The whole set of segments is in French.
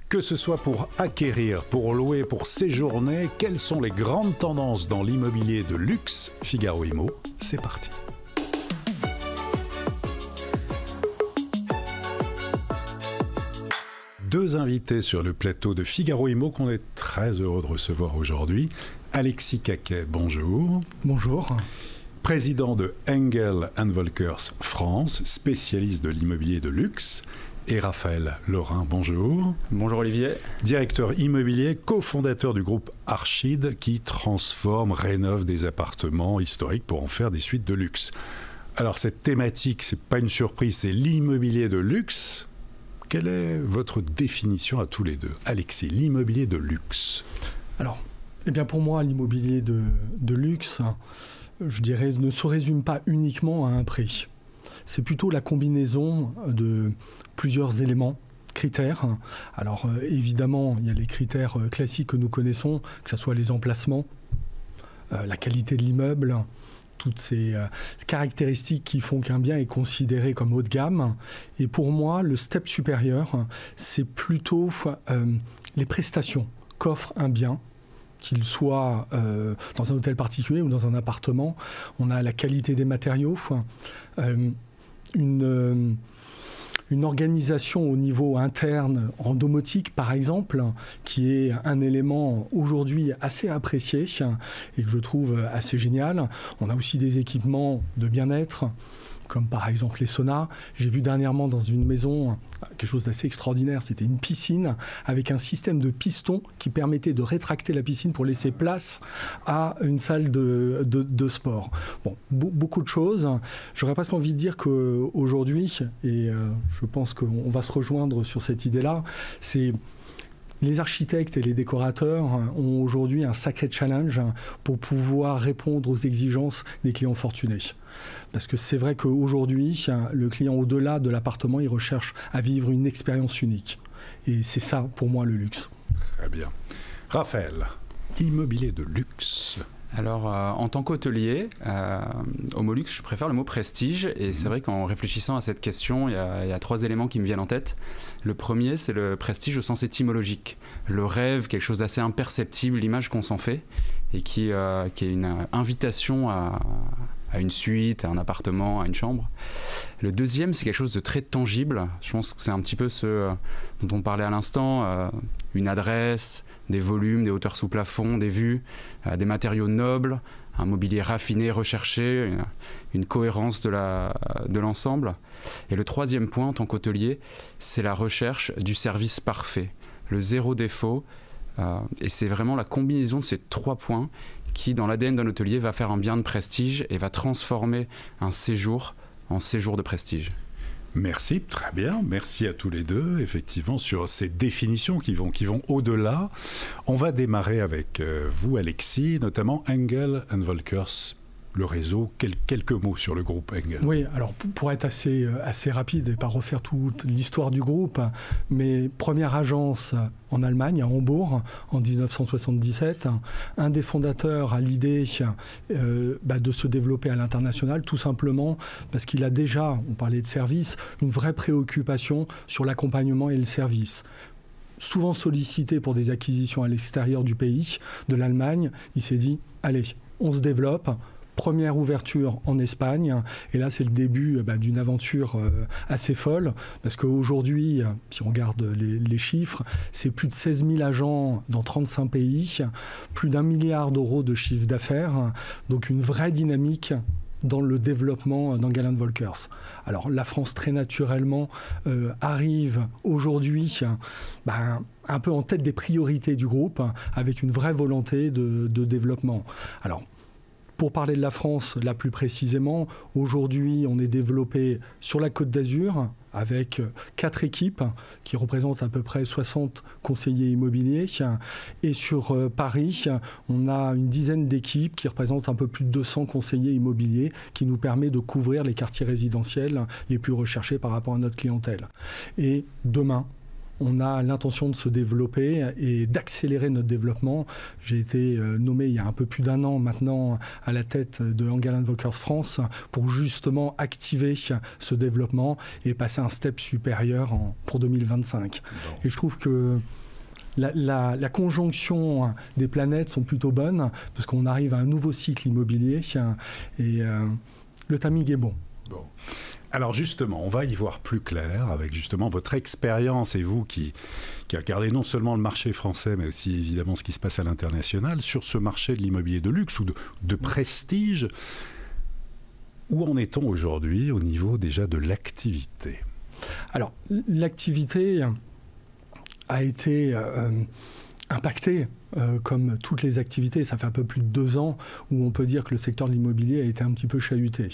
Que ce soit pour acquérir, pour louer, pour séjourner, quelles sont les grandes tendances dans l'immobilier de luxe? Figaro Immo, c'est parti. Deux invités sur le plateau de Figaro Immo qu'on est très heureux de recevoir aujourd'hui. Alexis Caquet, bonjour. Bonjour. Président de Engel & Volkers France, spécialiste de l'immobilier de luxe. Et Raphaël Laurin, bonjour. Bonjour Olivier. Directeur immobilier, cofondateur du groupe Archid qui transforme, rénove des appartements historiques pour en faire des suites de luxe. Alors cette thématique, c'est pas une surprise, c'est l'immobilier de luxe. Quelle est votre définition à tous les deux? Alexis, l'immobilier de luxe. Alors, pour moi, l'immobilier de luxe, je dirais, ne se résume pas uniquement à un prix. C'est plutôt la combinaison de plusieurs éléments, critères. Alors évidemment, il y a les critères classiques que nous connaissons, que ce soit les emplacements, la qualité de l'immeuble, toutes ces caractéristiques qui font qu'un bien est considéré comme haut de gamme. Et pour moi, le step supérieur, c'est plutôt les prestations qu'offre un bien, qu'il soit dans un hôtel particulier ou dans un appartement. On a la qualité des matériaux, une organisation au niveau interne en domotique par exemple, qui est un élément aujourd'hui assez apprécié et que je trouve assez génial. On a aussi des équipements de bien-être, comme par exemple les saunas. J'ai vu dernièrement dans une maison quelque chose d'assez extraordinaire, c'était une piscine avec un système de piston qui permettait de rétracter la piscine pour laisser place à une salle de sport. Bon, beaucoup de choses. J'aurais presque envie de dire qu'aujourd'hui, et je pense qu'on va se rejoindre sur cette idée-là, c'est les architectes et les décorateurs ont aujourd'hui un sacré challenge pour pouvoir répondre aux exigences des clients fortunés. Parce que c'est vrai qu'aujourd'hui, le client, au-delà de l'appartement, il recherche à vivre une expérience unique. Et c'est ça, pour moi, le luxe. Très bien. Raphaël, immobilier de luxe. Alors, en tant qu'hôtelier, au mot luxe, je préfère le mot prestige. Et c'est vrai qu'en réfléchissant à cette question, il y a trois éléments qui me viennent en tête. Le premier, c'est le prestige au sens étymologique. Le rêve, quelque chose d'assez imperceptible, l'image qu'on s'en fait, et qui est une invitation à une suite, à un appartement, à une chambre. Le deuxième, c'est quelque chose de très tangible. Je pense que c'est un petit peu ce dont on parlait à l'instant, une adresse, des volumes, des hauteurs sous plafond, des vues, des matériaux nobles, un mobilier raffiné, recherché, une cohérence de l'ensemble. Et le troisième point, en tant qu'hôtelier, c'est la recherche du service parfait, le zéro défaut. Et c'est vraiment la combinaison de ces trois points qui, dans l'ADN d'un hôtelier, va faire un bien de prestige et va transformer un séjour en séjour de prestige. Merci, très bien. Merci à tous les deux, effectivement, sur ces définitions qui vont au-delà. On va démarrer avec vous, Alexis, notamment Engel & Volkers, le réseau. Quelques mots sur le groupe Engel. Oui, alors pour être assez rapide et pas refaire toute l'histoire du groupe, mais première agence en Allemagne, à Hambourg, en 1977. Un des fondateurs a l'idée de se développer à l'international, tout simplement parce qu'il a déjà, on parlait de service, une vraie préoccupation sur l'accompagnement et le service. Souvent sollicité pour des acquisitions à l'extérieur du pays, de l'Allemagne, il s'est dit, allez, on se développe. Première ouverture en Espagne, et là c'est le début d'une aventure assez folle, parce qu'aujourd'hui, si on regarde les chiffres, c'est plus de 16 000 agents dans 35 pays, plus d'1 milliard d'euros de chiffre d'affaires, donc une vraie dynamique dans le développement d'Engel & Volkers. Alors la France très naturellement arrive aujourd'hui un peu en tête des priorités du groupe, avec une vraie volonté de développement. Alors, pour parler de la France, là plus précisément, aujourd'hui, on est développé sur la Côte d'Azur avec 4 équipes qui représentent à peu près 60 conseillers immobiliers. Et sur Paris, on a une dizaine d'équipes qui représentent un peu plus de 200 conseillers immobiliers qui nous permet de couvrir les quartiers résidentiels les plus recherchés par rapport à notre clientèle. Et demain, on a l'intention de se développer et d'accélérer notre développement. J'ai été nommé il y a un peu plus d'1 an maintenant à la tête de Angel Invokers France pour justement activer ce développement et passer un step supérieur pour 2025. Bon. Et je trouve que la conjonction des planètes sont plutôt bonnes parce qu'on arrive à un nouveau cycle immobilier et le timing est bon. Bon. Alors justement, on va y voir plus clair avec justement votre expérience et vous qui regardez non seulement le marché français mais aussi évidemment ce qui se passe à l'international sur ce marché de l'immobilier de luxe ou de prestige. Où en est-on aujourd'hui au niveau déjà de l'activité ? Alors l'activité a été impactée comme toutes les activités. Ça fait un peu plus de 2 ans où on peut dire que le secteur de l'immobilier a été un petit peu chahuté.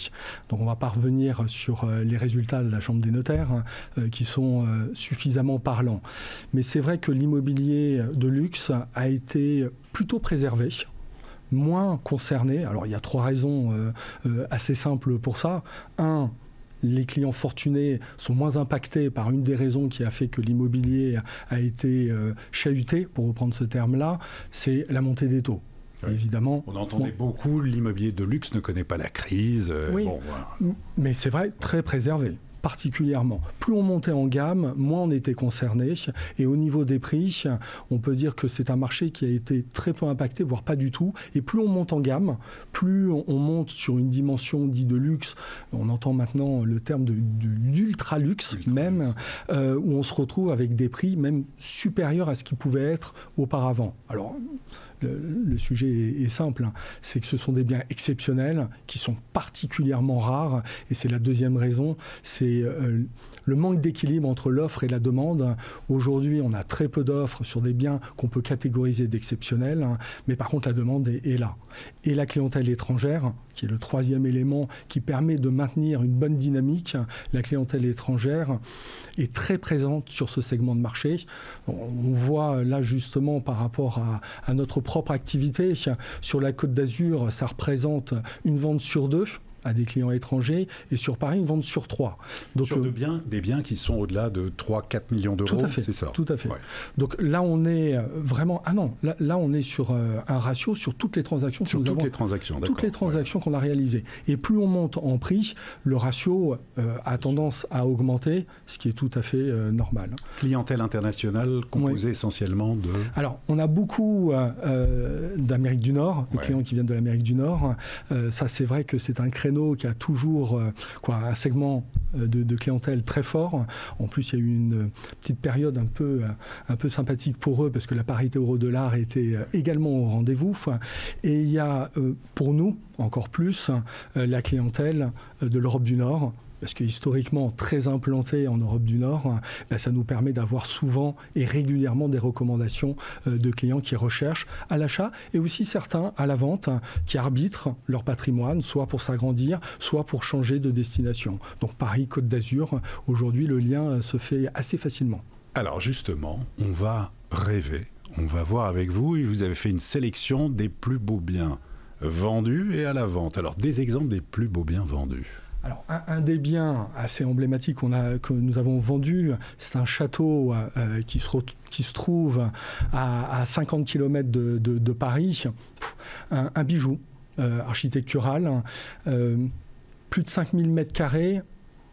Donc on va pas revenir sur les résultats de la Chambre des notaires qui sont suffisamment parlants. Mais c'est vrai que l'immobilier de luxe a été plutôt préservé, moins concerné. Alors il y a 3 raisons assez simples pour ça. 1, les clients fortunés sont moins impactés par une des raisons qui a fait que l'immobilier a été chahuté, pour reprendre ce terme-là, c'est la montée des taux. Oui. Évidemment. On entendait beaucoup, l'immobilier de luxe ne connaît pas la crise. Oui, bon, voilà. Mais c'est vrai, très préservé. Particulièrement. Plus on montait en gamme, moins on était concerné. Et au niveau des prix, on peut dire que c'est un marché qui a été très peu impacté, voire pas du tout. Et plus on monte en gamme, plus on monte sur une dimension dite de luxe. On entend maintenant le terme d'ultra luxe même, où on se retrouve avec des prix même supérieurs à ce qui pouvait être auparavant. Alors, le sujet est simple, c'est que ce sont des biens exceptionnels qui sont particulièrement rares et c'est la deuxième raison, c'est le manque d'équilibre entre l'offre et la demande. Aujourd'hui, on a très peu d'offres sur des biens qu'on peut catégoriser d'exceptionnels, mais par contre la demande est là. Et la clientèle étrangère, qui est le 3e élément qui permet de maintenir une bonne dynamique, la clientèle étrangère est très présente sur ce segment de marché. On voit là justement par rapport à notre propre activité, sur la Côte d'Azur, ça représente une vente sur 2 à des clients étrangers, et sur Paris, une vente sur 3. Donc, sur des biens qui sont au-delà de 3-4 millions d'euros, c'est ça ? Tout à fait. Ouais. Donc là, on est vraiment... Ah non, là on est sur un ratio sur toutes les transactions que nous avons. Toutes les transactions, d'accord. Toutes les transactions qu'on a réalisées. Et plus on monte en prix, le ratio a tendance à augmenter, ce qui est tout à fait normal. Clientèle internationale composée essentiellement de... Alors, on a beaucoup d'Amérique du Nord, des clients qui viennent de l'Amérique du Nord. Ça, c'est vrai que c'est un créneau qui a toujours un segment de clientèle très fort. En plus, il y a eu une petite période un peu sympathique pour eux parce que la parité euro-dollar était également au rendez-vous. Et il y a pour nous, encore plus, la clientèle de l'Europe du Nord, parce que historiquement très implanté en Europe du Nord, ça nous permet d'avoir souvent et régulièrement des recommandations de clients qui recherchent à l'achat et aussi certains à la vente qui arbitrent leur patrimoine, soit pour s'agrandir, soit pour changer de destination. Donc Paris, Côte d'Azur, aujourd'hui le lien se fait assez facilement. Alors justement, on va rêver, on va voir avec vous, et vous avez fait une sélection des plus beaux biens vendus et à la vente. Alors des exemples des plus beaux biens vendus. Alors, un des biens assez emblématiques que nous avons vendu, c'est un château qui se trouve à 50 km de Paris. Un bijou architectural, plus de 5000 m²,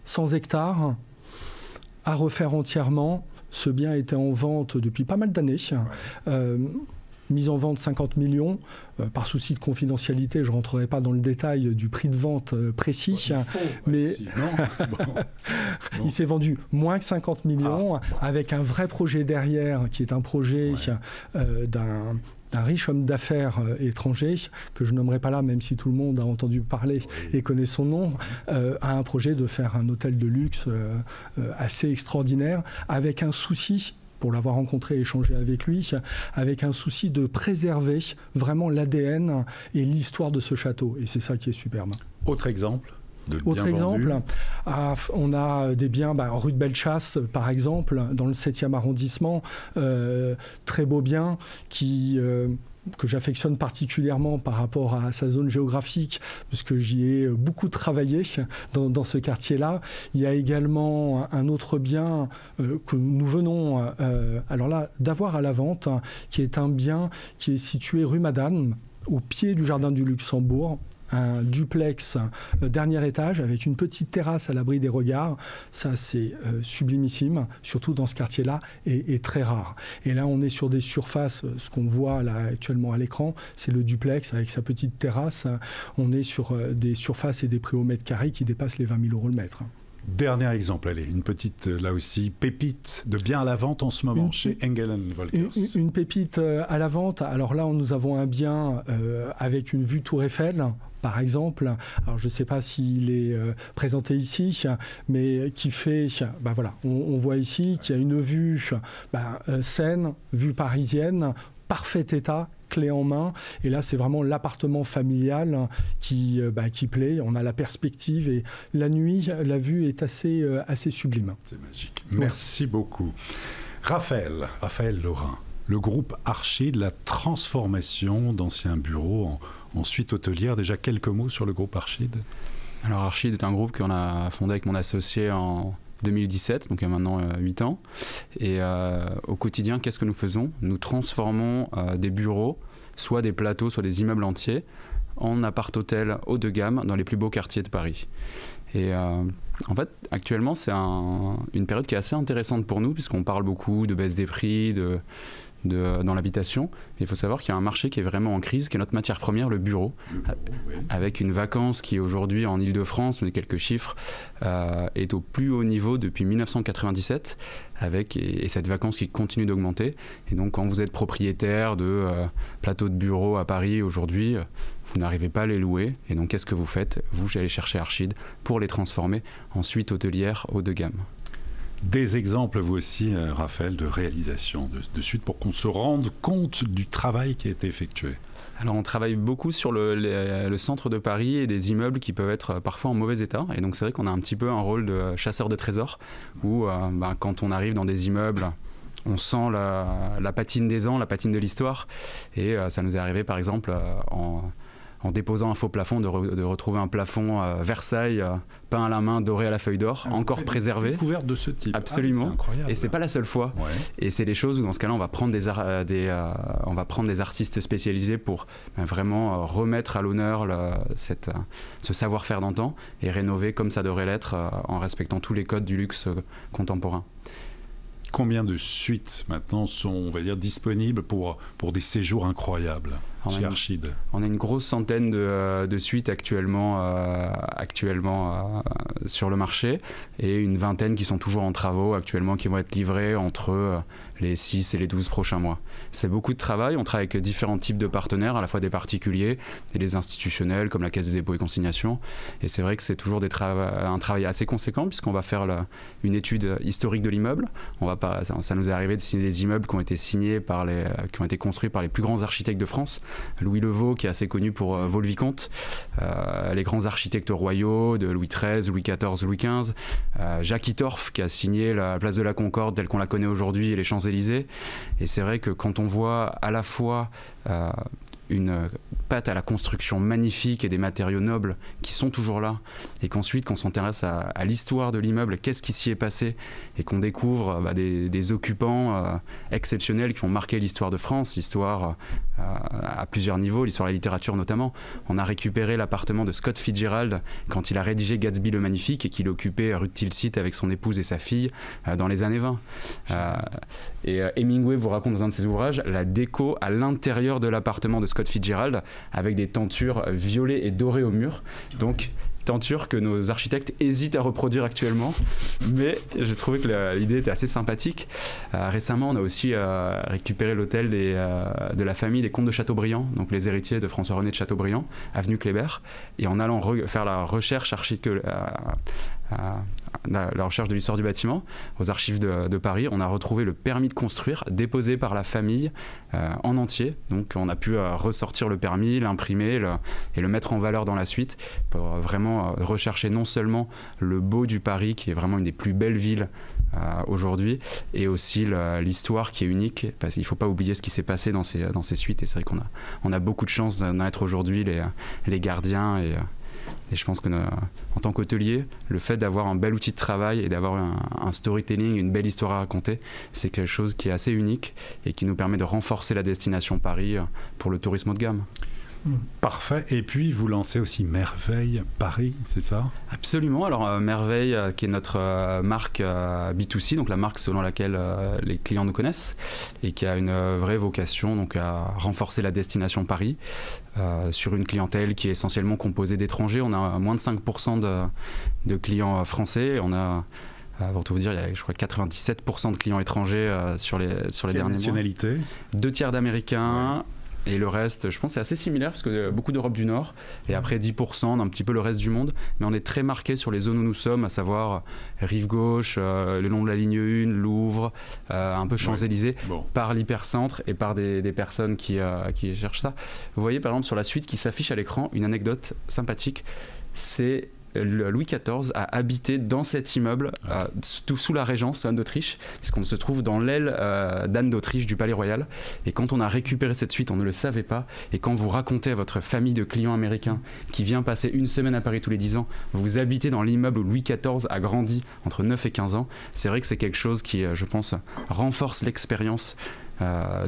100 hectares, à refaire entièrement. Ce bien était en vente depuis pas mal d'années. Mise en vente 50 millions. Par souci de confidentialité, je ne rentrerai pas dans le détail du prix de vente précis. Mais il s'est vendu moins que 50 millions avec un vrai projet derrière, qui est un projet d'un riche homme d'affaires étranger, que je nommerai pas là, même si tout le monde a entendu parler et connaît son nom, a un projet de faire un hôtel de luxe assez extraordinaire, avec un souci, pour l'avoir rencontré et échangé avec lui, avec un souci de préserver vraiment l'ADN et l'histoire de ce château. Et c'est ça qui est superbe. Autre exemple ? Autre exemple, on a des biens rue de Bellechasse, par exemple, dans le 7e arrondissement, très beau bien qui que j'affectionne particulièrement par rapport à sa zone géographique, puisque j'y ai beaucoup travaillé dans ce quartier-là. Il y a également un autre bien que nous venons alors là, d'avoir à la vente, qui est un bien qui est situé rue Madame, au pied du Jardin du Luxembourg. Un duplex dernier étage avec une petite terrasse à l'abri des regards. Ça, c'est sublimissime, surtout dans ce quartier-là, et très rare. Et là, on est sur des surfaces, ce qu'on voit là actuellement à l'écran, c'est le duplex avec sa petite terrasse. On est sur des surfaces et des prix au mètre carré qui dépassent les 20 000 € le mètre. Dernier exemple, allez, une petite, là aussi, pépite de bien à la vente en ce moment chez Engel & Volkers. Une pépite à la vente. Alors là, nous avons un bien avec une vue Tour Eiffel, par exemple. Alors je ne sais pas s'il est présenté ici, mais qui fait, voilà, on voit ici qu'il y a une vue saine, vue parisienne, parfait état, clé en main. Et là, c'est vraiment l'appartement familial qui plaît. On a la perspective et la nuit, la vue est assez sublime. C'est magique. Merci beaucoup. Raphaël Laurin, le groupe Archid, la transformation d'anciens bureaux en suite hôtelière. Déjà quelques mots sur le groupe Archid. Alors Archid est un groupe qu'on a fondé avec mon associé en 2017, donc il y a maintenant 8 ans. Et au quotidien, qu'est-ce que nous faisons ? Nous transformons des bureaux, soit des plateaux, soit des immeubles entiers, en appart-hôtels haut de gamme dans les plus beaux quartiers de Paris. Et en fait, actuellement, c'est une période qui est assez intéressante pour nous, puisqu'on parle beaucoup de baisse des prix, dans l'habitation. Il faut savoir qu'il y a un marché qui est vraiment en crise, qui est notre matière première, le bureau, avec une vacance qui aujourd'hui en Ile-de-France, on a quelques chiffres, est au plus haut niveau depuis 1997, et cette vacance qui continue d'augmenter. Et donc quand vous êtes propriétaire de plateaux de bureaux à Paris aujourd'hui, vous n'arrivez pas à les louer. Et donc qu'est-ce que vous faites ? Vous allez chercher Archid pour les transformer en suite hôtelière haut de gamme. Des exemples, vous aussi, Raphaël, de réalisation de suite pour qu'on se rende compte du travail qui a été effectué. Alors on travaille beaucoup sur le centre de Paris et des immeubles qui peuvent être parfois en mauvais état. Et donc c'est vrai qu'on a un petit peu un rôle de chasseur de trésors où quand on arrive dans des immeubles, on sent la patine des ans, la patine de l'histoire. Et ça nous est arrivé par exemple en déposant un faux plafond, de retrouver un plafond Versailles peint à la main, doré à la feuille d'or, encore préservé. Une découverte de ce type. Absolument. C'est incroyable. Et c'est pas la seule fois. Ouais. Et c'est des choses où dans ce cas-là, on va prendre des artistes spécialisés pour vraiment remettre à l'honneur ce savoir-faire d'antan et rénover comme ça devrait l'être en respectant tous les codes du luxe contemporain. Combien de suites maintenant sont, on va dire, disponibles pour des séjours incroyables chez Archid ? On a une grosse centaine de suites actuellement sur le marché et une vingtaine qui sont toujours en travaux actuellement, qui vont être livrées entre les 6 et les 12 prochains mois. C'est beaucoup de travail. On travaille avec différents types de partenaires, à la fois des particuliers et des institutionnels comme la Caisse des dépôts et consignations. Et c'est vrai que c'est toujours un travail assez conséquent puisqu'on va faire une étude historique de l'immeuble. Ça nous est arrivé de signer des immeubles qui ont été qui ont été construits par les plus grands architectes de France. Louis Levaux, qui est assez connu pour Vaux-le-Vicomte, les grands architectes royaux de Louis XIII, Louis XIV, Louis XV, Jacques Hittorf, qui a signé la place de la Concorde telle qu'on la connaît aujourd'hui et les Champs-Élysées. Et c'est vrai que quand on voit à la fois une patte à la construction magnifique et des matériaux nobles qui sont toujours là, et qu'ensuite qu'on s'intéresse à l'histoire de l'immeuble, qu'est-ce qui s'y est passé, et qu'on découvre des occupants exceptionnels qui ont marqué l'histoire de France, l'histoire à plusieurs niveaux, l'histoire de la littérature notamment. On a récupéré l'appartement de Scott Fitzgerald quand il a rédigé Gatsby le Magnifique et qu'il occupait rue de Tilsit avec son épouse et sa fille dans les années 20. Et Hemingway vous raconte dans un de ses ouvrages la déco à l'intérieur de l'appartement de Scott Fitzgerald avec des tentures violettes et dorées au mur. Donc tenture que nos architectes hésitent à reproduire actuellement, mais j'ai trouvé que l'idée était assez sympathique. Récemment, on a aussi récupéré l'hôtel de la famille des comtes de Chateaubriand, donc les héritiers de François-René de Chateaubriand, avenue Kléber, et en allant faire la recherche la recherche de l'histoire du bâtiment aux archives de Paris, on a retrouvé le permis de construire déposé par la famille en entier. Donc on a pu ressortir le permis, l'imprimer et le mettre en valeur dans la suite pour vraiment rechercher non seulement le beau du Paris, qui est vraiment une des plus belles villes aujourd'hui, et aussi l'histoire qui est unique, parce qu'il ne faut pas oublier ce qui s'est passé dans ces suites, et c'est vrai qu'on a beaucoup de chance d'en être aujourd'hui les gardiens, et je pense que en tant qu'hôtelier, le fait d'avoir un bel outil de travail et d'avoir un storytelling, une belle histoire à raconter, c'est quelque chose qui est assez unique et qui nous permet de renforcer la destination Paris pour le tourisme haut de gamme. Parfait. Et puis, vous lancez aussi Merveille Paris, c'est ça? Absolument. Alors, Merveille, qui est notre marque B2C, donc la marque selon laquelle les clients nous connaissent, et qui a une vraie vocation donc, à renforcer la destination Paris sur une clientèle qui est essentiellement composée d'étrangers. On a moins de 5% de clients français. On a... pour tout vous dire, il y a, je crois, 97% de clients étrangers sur les derniers mois. Nationalité? 2 tiers d'Américains. Ouais. Et le reste, je pense, c'est assez similaire parce que beaucoup d'Europe du Nord et après 10% d'un petit peu le reste du monde. Mais on est très marqué sur les zones où nous sommes, à savoir rive gauche, le long de la ligne 1, Louvre, un peu Champs-Élysées, par l'hypercentre et par des personnes qui cherchent ça. Vous voyez par exemple sur la suite qui s'affiche à l'écran une anecdote sympathique. C'est Louis XIV a habité dans cet immeuble sous la Régence Anne d'Autriche, puisqu'on se trouve dans l'aile d'Anne d'Autriche du Palais Royal. Et quand on a récupéré cette suite, on ne le savait pas. Et quand vous racontez à votre famille de clients américains qui vient passer une semaine à Paris tous les 10 ans, vous habitez dans l'immeuble où Louis XIV a grandi entre 9 et 15 ans, c'est vrai que c'est quelque chose qui, je pense, renforce l'expérience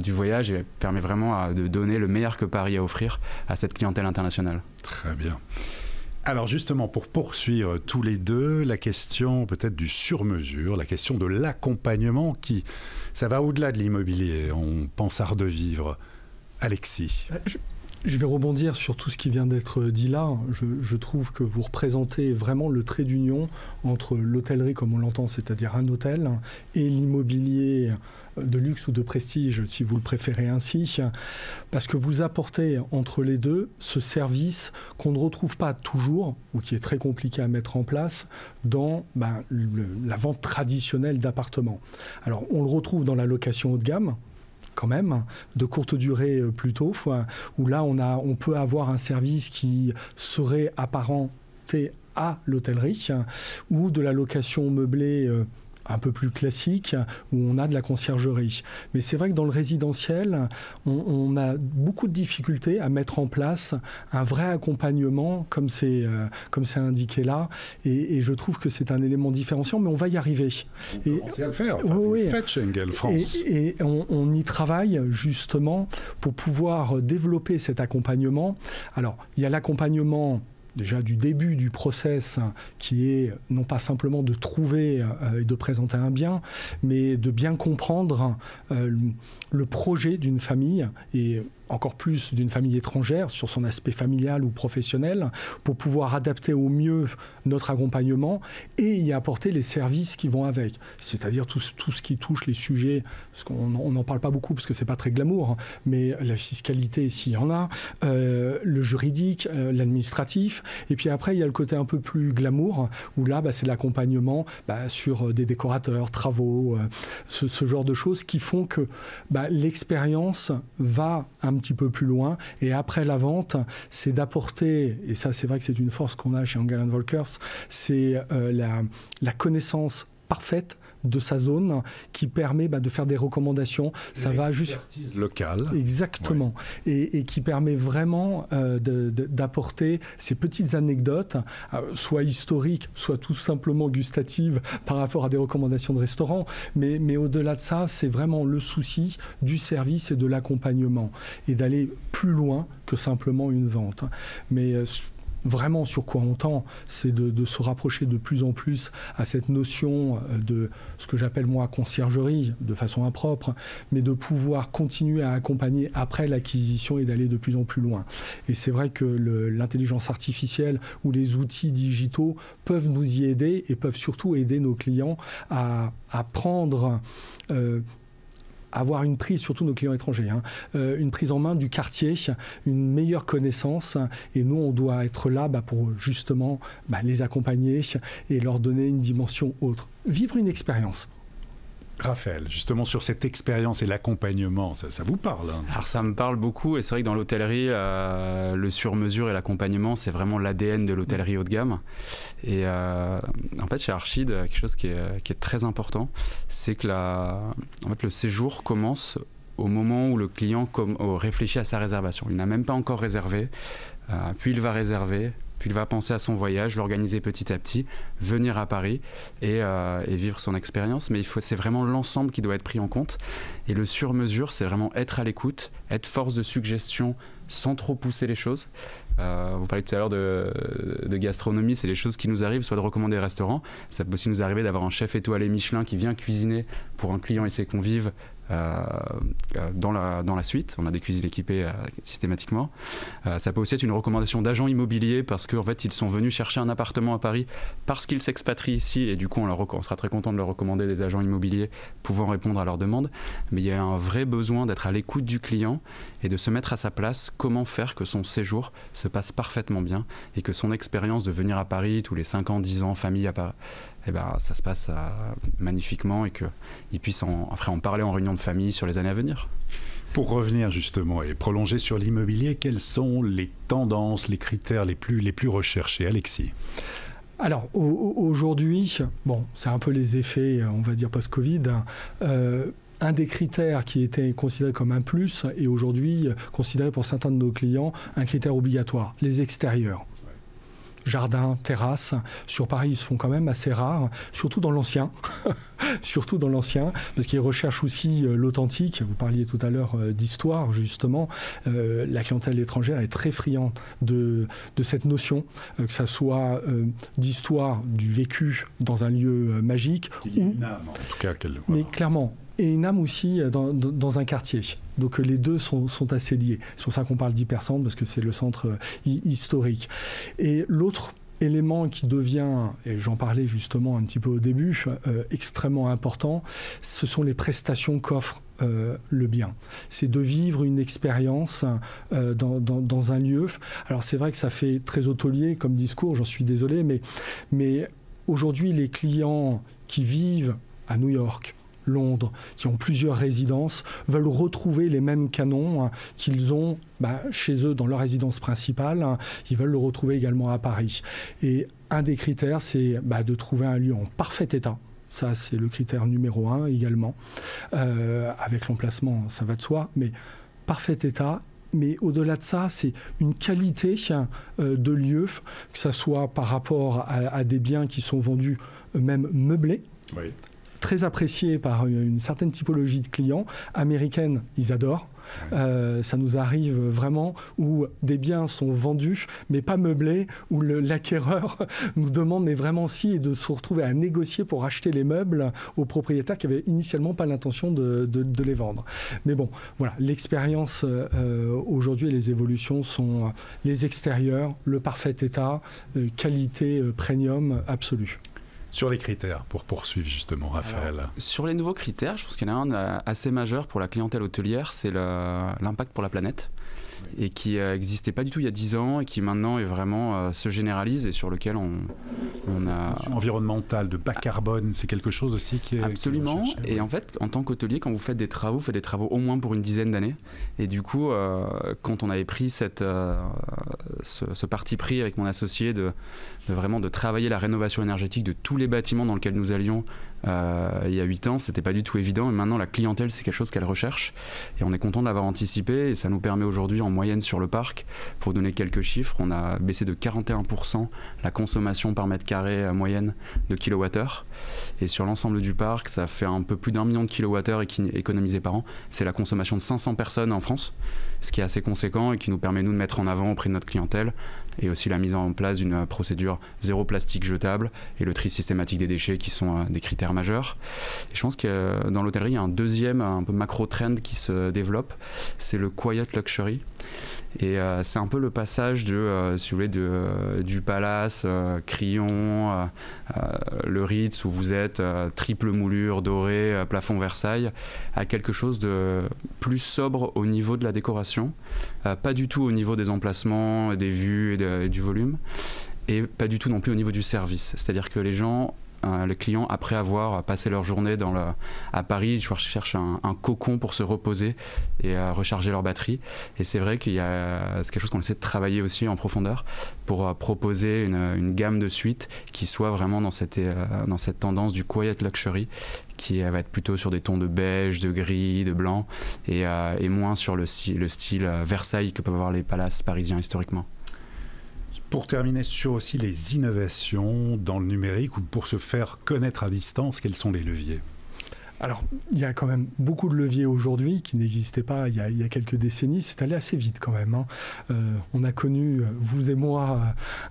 du voyage et permet vraiment de donner le meilleur que Paris a à offrir à cette clientèle internationale. Très bien. Alors justement, pour poursuivre tous les deux, la question peut-être du sur-mesure, la question de l'accompagnement ça va au-delà de l'immobilier, on pense art de vivre. Alexis. Je vais rebondir sur tout ce qui vient d'être dit là. Je trouve que vous représentez vraiment le trait d'union entre l'hôtellerie comme on l'entend, c'est-à-dire un hôtel, et l'immobilier de luxe ou de prestige, si vous le préférez ainsi, parce que vous apportez entre les deux ce service qu'on ne retrouve pas toujours, ou qui est très compliqué à mettre en place, dans la vente traditionnelle d'appartements. Alors, on le retrouve dans la location haut de gamme, quand même, de courte durée plutôt, où là, on peut avoir un service qui serait apparenté à l'hôtellerie, ou de la location meublée un peu plus classique, où on a de la conciergerie. Mais c'est vrai que dans le résidentiel, on a beaucoup de difficultés à mettre en place un vrai accompagnement, comme c'est indiqué là, et je trouve que c'est un élément différenciant, mais on va y arriver. On commence à le faire, vous faites chez Engel France. Et on y travaille justement pour pouvoir développer cet accompagnement. Alors, il y a l'accompagnement déjà du début du process, qui est non pas simplement de trouver et de présenter un bien, mais de bien comprendre le projet d'une famille, et encore plus d'une famille étrangère, sur son aspect familial ou professionnel, pour pouvoir adapter au mieux notre accompagnement et y apporter les services qui vont avec. C'est-à-dire tout ce qui touche les sujets, parce qu'on n'en parle pas beaucoup parce que c'est pas très glamour, mais la fiscalité, s'il y en a, le juridique, l'administratif, et puis après, il y a le côté un peu plus glamour, où là, c'est l'accompagnement sur des décorateurs, travaux, ce genre de choses qui font que l'expérience va un petit peu plus loin, et après la vente, c'est d'apporter, et ça c'est vrai que c'est une force qu'on a chez Engel & Volkers, c'est la connaissance parfaite de sa zone qui permet de faire des recommandations. Ça va juste locale. Exactement. Ouais. Et qui permet vraiment d'apporter ces petites anecdotes, soit historiques, soit tout simplement gustatives par rapport à des recommandations de restaurants. Mais au-delà de ça, c'est vraiment le souci du service et de l'accompagnement, et d'aller plus loin que simplement une vente. Mais vraiment, sur quoi on tend, c'est de se rapprocher de plus en plus à cette notion de ce que j'appelle moi conciergerie, de façon impropre, mais de pouvoir continuer à accompagner après l'acquisition et d'aller de plus en plus loin. Et c'est vrai que l'intelligence artificielle ou les outils digitaux peuvent nous y aider, et peuvent surtout aider nos clients à prendre... avoir une prise, surtout nos clients étrangers, une prise en main du quartier, une meilleure connaissance, et nous on doit être là pour justement les accompagner et leur donner une dimension autre, vivre une expérience. Raphaël, justement sur cette expérience et l'accompagnement, ça vous parle hein? Alors ça me parle beaucoup, et c'est vrai que dans l'hôtellerie, le sur-mesure et l'accompagnement, c'est vraiment l'ADN de l'hôtellerie haut de gamme. Et en fait, chez Archid, quelque chose qui est très important, c'est que en fait, le séjour commence au moment où le client réfléchit à sa réservation. Il n'a même pas encore réservé, puis il va réserver, puis il va penser à son voyage, l'organiser petit à petit, venir à Paris et vivre son expérience. Mais c'est vraiment l'ensemble qui doit être pris en compte. Et le sur-mesure, c'est vraiment être à l'écoute, être force de suggestion sans trop pousser les choses. Vous parliez tout à l'heure de gastronomie, c'est les choses qui nous arrivent, soit de recommander des restaurants. Ça peut aussi nous arriver d'avoir un chef étoilé Michelin qui vient cuisiner pour un client et ses convives dans la suite. On a des cuisines équipées systématiquement. Ça peut aussi être une recommandation d'agents immobiliers parce qu'en fait ils sont venus chercher un appartement à Paris parce qu'ils s'expatrient ici, et du coup on sera très content de leur recommander des agents immobiliers pouvant répondre à leurs demandes. Mais il y a un vrai besoin d'être à l'écoute du client et de se mettre à sa place. Comment faire que son séjour se passe parfaitement bien et que son expérience de venir à Paris tous les 5 ans, 10 ans, famille à Paris, ça se passe magnifiquement, et qu'ils puissent après en parler en réunion de famille sur les années à venir. Pour revenir justement et prolonger sur l'immobilier, quelles sont les tendances, les critères les plus recherchés, Alexis? Alors aujourd'hui, c'est un peu les effets, on va dire post-Covid. Un des critères qui était considéré comme un plus est aujourd'hui considéré pour certains de nos clients un critère obligatoire, les extérieurs. Jardins, terrasses, sur Paris, ils se font quand même assez rares, surtout dans l'ancien. Surtout dans l'ancien, parce qu'ils recherchent aussi l'authentique. Vous parliez tout à l'heure d'histoire, justement. La clientèle étrangère est très friande de cette notion, que ça soit d'histoire, du vécu dans un lieu magique. Il y a une âme, en tout cas. Mais clairement. Et une âme aussi dans un quartier. Donc les deux sont assez liés. C'est pour ça qu'on parle d'hypercentre, parce que c'est le centre historique. Et l'autre élément qui devient, et j'en parlais justement un petit peu au début, extrêmement important, ce sont les prestations qu'offre le bien. C'est de vivre une expérience dans un lieu. Alors c'est vrai que ça fait très hôtelier comme discours, j'en suis désolé, mais aujourd'hui les clients qui vivent à New York, Londres, qui ont plusieurs résidences, veulent retrouver les mêmes canons qu'ils ont chez eux dans leur résidence principale. Ils veulent le retrouver également à Paris. Et un des critères, c'est de trouver un lieu en parfait état. Ça, c'est le critère numéro 1 également. Avec l'emplacement, ça va de soi, mais parfait état. Mais au-delà de ça, c'est une qualité de lieu, que ce soit par rapport à des biens qui sont vendus même meublés. Oui. Très apprécié par une certaine typologie de clients. Américaines, ils adorent. Ça nous arrive vraiment où des biens sont vendus, mais pas meublés, où l'acquéreur nous demande, mais vraiment si, et de se retrouver à négocier pour acheter les meubles aux propriétaires qui n'avaient initialement pas l'intention de les vendre. Mais bon, voilà, l'expérience aujourd'hui et les évolutions sont les extérieurs, le parfait état, qualité premium absolue. Sur les critères, pour poursuivre justement, Raphaël. Alors, sur les nouveaux critères, je pense qu'il y en a un assez majeur pour la clientèle hôtelière, c'est l'impact pour la planète. Et qui n'existait pas du tout il y a 10 ans et qui maintenant est vraiment se généralise et sur lequel on a... Environnemental, de bas carbone, c'est quelque chose aussi qui est... Absolument, qui est et en fait, en tant qu'hôtelier, quand vous faites des travaux au moins pour une dizaine d'années. Et du coup, quand on avait pris ce parti pris avec mon associé de vraiment de travailler la rénovation énergétique de tous les bâtiments dans lesquels nous allions, il y a 8 ans, c'était pas du tout évident, et maintenant la clientèle c'est quelque chose qu'elle recherche et on est content de l'avoir anticipé, et ça nous permet aujourd'hui en moyenne sur le parc, pour donner quelques chiffres, on a baissé de 41% la consommation par mètre carré moyenne de kilowattheure, et sur l'ensemble du parc ça fait un peu plus d'1 million de kilowattheures économisés par an. C'est la consommation de 500 personnes en France, ce qui est assez conséquent et qui nous permet nous de mettre en avant auprès de notre clientèle, et aussi la mise en place d'une procédure zéro plastique jetable et le tri systématique des déchets qui sont des critères majeurs. Et je pense que dans l'hôtellerie, il y a un deuxième un peu macro-trend qui se développe, c'est le quiet luxury. Et c'est un peu le passage si vous voulez, du Palace, Crillon, le Ritz où vous êtes triple moulure dorée, plafond Versailles, à quelque chose de plus sobre au niveau de la décoration, pas du tout au niveau des emplacements, des vues et du volume, et pas du tout non plus au niveau du service. C'est-à-dire que les gens les clients, après avoir passé leur journée à Paris, cherchent un cocon pour se reposer et recharger leur batterie. Et c'est vrai c'est quelque chose qu'on essaie de travailler aussi en profondeur pour proposer une gamme de suites qui soit vraiment dans cette tendance du quiet luxury, qui va être plutôt sur des tons de beige, de gris, de blanc, et moins sur le style Versailles que peuvent avoir les palaces parisiens historiquement. Pour terminer sur aussi les innovations dans le numérique ou pour se faire connaître à distance, quels sont les leviers ? Alors, il y a quand même beaucoup de leviers aujourd'hui qui n'existaient pas il y a quelques décennies. C'est allé assez vite quand même, hein. On a connu, vous et moi,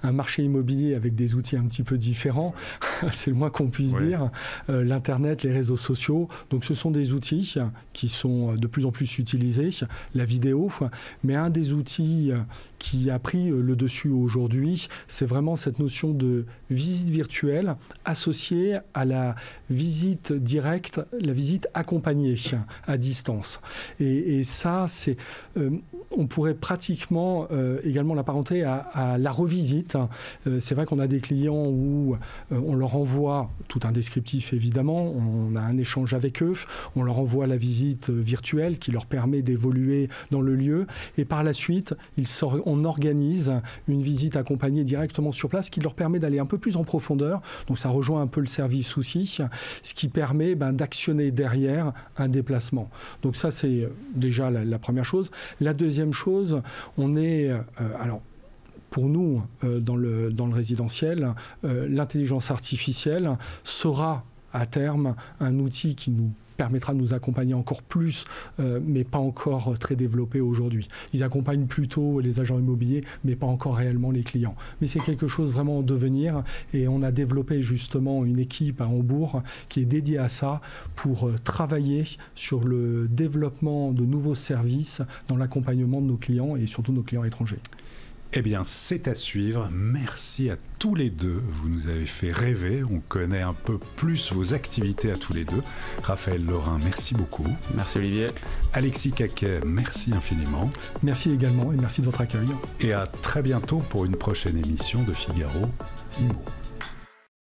un marché immobilier avec des outils un petit peu différents. C'est le moins qu'on puisse dire. L'Internet, les réseaux sociaux. Donc, ce sont des outils qui sont de plus en plus utilisés. La vidéo. Mais un des outils qui a pris le dessus aujourd'hui, c'est vraiment cette notion de visite virtuelle associée à la visite directe, la visite accompagnée à distance. Et ça, on pourrait pratiquement également l'apparenter à la revisite. C'est vrai qu'on a des clients où on leur envoie tout un descriptif, évidemment, on a un échange avec eux, on leur envoie la visite virtuelle qui leur permet d'évoluer dans le lieu, et par la suite, on organise une visite accompagnée directement sur place qui leur permet d'aller un peu plus en profondeur. Donc ça rejoint un peu le service aussi, ce qui permet d'actionner derrière un déplacement. Donc ça, c'est déjà la première chose. La deuxième chose, on est... alors, pour nous, dans le résidentiel, l'intelligence artificielle sera à terme un outil qui nous permettra de nous accompagner encore plus, mais pas encore très développé aujourd'hui. Ils accompagnent plutôt les agents immobiliers, mais pas encore réellement les clients. Mais c'est quelque chose vraiment en devenir, et on a développé justement une équipe à Hambourg qui est dédiée à ça pour travailler sur le développement de nouveaux services dans l'accompagnement de nos clients et surtout nos clients étrangers. Eh bien, c'est à suivre. Merci à tous les deux. Vous nous avez fait rêver. On connaît un peu plus vos activités à tous les deux. Raphaël Laurin, merci beaucoup. Merci Olivier. Alexis Caquet, merci infiniment. Merci également et merci de votre accueil. Et à très bientôt pour une prochaine émission de Figaro Immo.